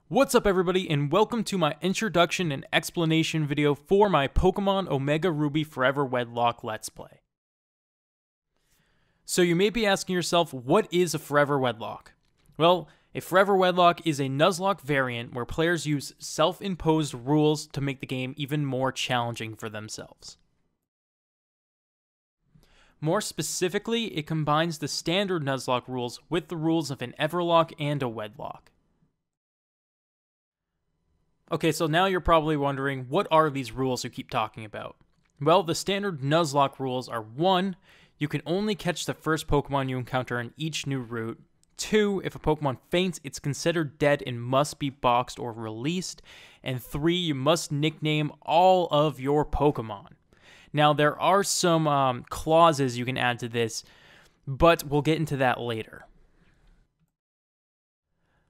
What's up everybody, and welcome to my introduction and explanation video for my Pokemon Omega Ruby Forever Wedlocke Let's Play. So you may be asking yourself, what is a Forever Wedlocke? Well, a Forever Wedlocke is a Nuzlocke variant where players use self-imposed rules to make the game even more challenging for themselves. More specifically, it combines the standard Nuzlocke rules with the rules of an everlocke and a wedlock. Okay, so now you're probably wondering, what are these rules you keep talking about? Well, the standard Nuzlocke rules are 1. You can only catch the first Pokemon you encounter in each new route. 2. If a Pokemon faints, it's considered dead and must be boxed or released. And 3. You must nickname all of your Pokemon. Now, there are some clauses you can add to this, but we'll get into that later.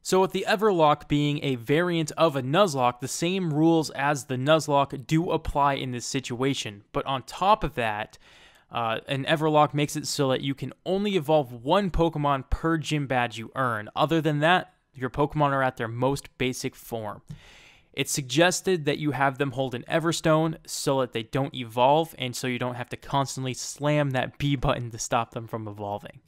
So with the everlocke being a variant of a Nuzlocke, the same rules as the Nuzlocke do apply in this situation. But on top of that, an everlocke makes it so that you can only evolve one Pokemon per gym badge you earn. Other than that, your Pokemon are at their most basic form. It's suggested that you have them hold an Everstone so that they don't evolve, and so you don't have to constantly slam that B button to stop them from evolving.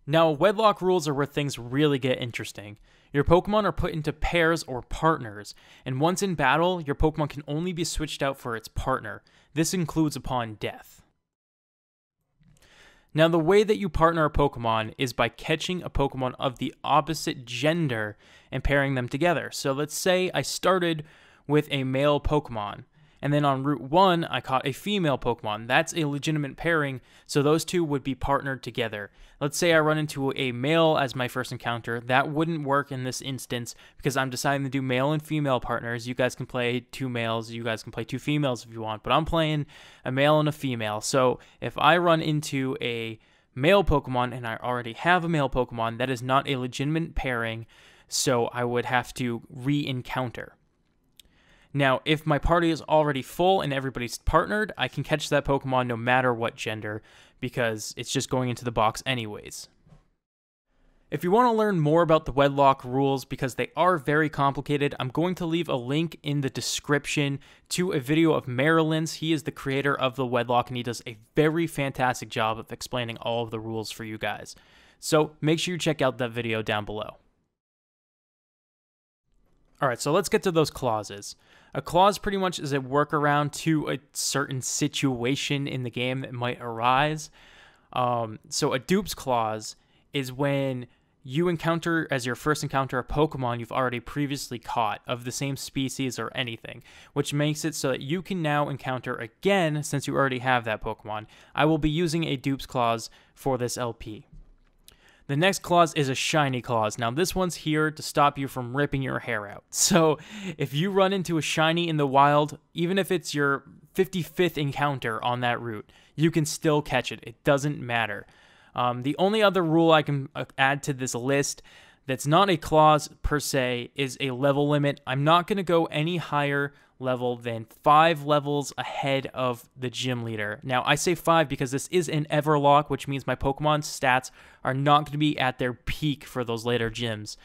Now, Wedlock rules are where things really get interesting. Your Pokemon are put into pairs or partners, and once in battle, your Pokemon can only be switched out for its partner. This includes upon death. Now, the way that you partner a Pokemon is by catching a Pokemon of the opposite gender and pairing them together. So let's say I started with a male Pokemon, and then on Route 1, I caught a female Pokemon. That's a legitimate pairing, so those two would be partnered together. Let's say I run into a male as my first encounter. That wouldn't work in this instance because I'm deciding to do male and female partners. You guys can play 2 males, you guys can play 2 females if you want, but I'm playing a male and a female. So if I run into a male Pokemon and I already have a male Pokemon, that is not a legitimate pairing, so I would have to re-encounter. Now, if my party is already full and everybody's partnered, I can catch that Pokemon no matter what gender, because it's just going into the box anyways. If you want to learn more about the Wedlock rules, because they are very complicated, I'm going to leave a link in the description to a video of Marriland's. He is the creator of the Wedlock, and he does a very fantastic job of explaining all of the rules for you guys. So make sure you check out that video down below. Alright, so let's get to those clauses. A clause pretty much is a workaround to a certain situation in the game that might arise. So a dupes clause is when you encounter, as your first encounter, a Pokemon you've already previously caught of the same species or anything, which makes it so that you can now encounter again since you already have that Pokemon. I will be using a dupes clause for this LP. The next clause is a shiny clause. Now this one's here to stop you from ripping your hair out. So if you run into a shiny in the wild, even if it's your 55th encounter on that route, you can still catch it. It doesn't matter. The only other rule I can add to this list that's not a clause per se is a level limit. I'm not going to go any higher level than 5 levels ahead of the gym leader. Now, I say 5 because this is an everlocke, which means my Pokemon stats are not going to be at their peak for those later gyms.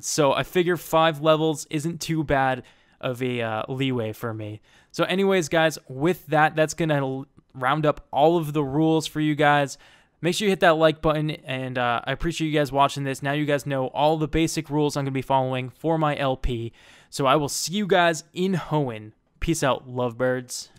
So I figure 5 levels isn't too bad of a leeway for me. So anyways, guys, with that, that's going to round up all of the rules for you guys. Make sure you hit that like button, and I appreciate you guys watching this. Now you guys know all the basic rules I'm going to be following for my LP. So I will see you guys in Hoenn. Peace out, lovebirds.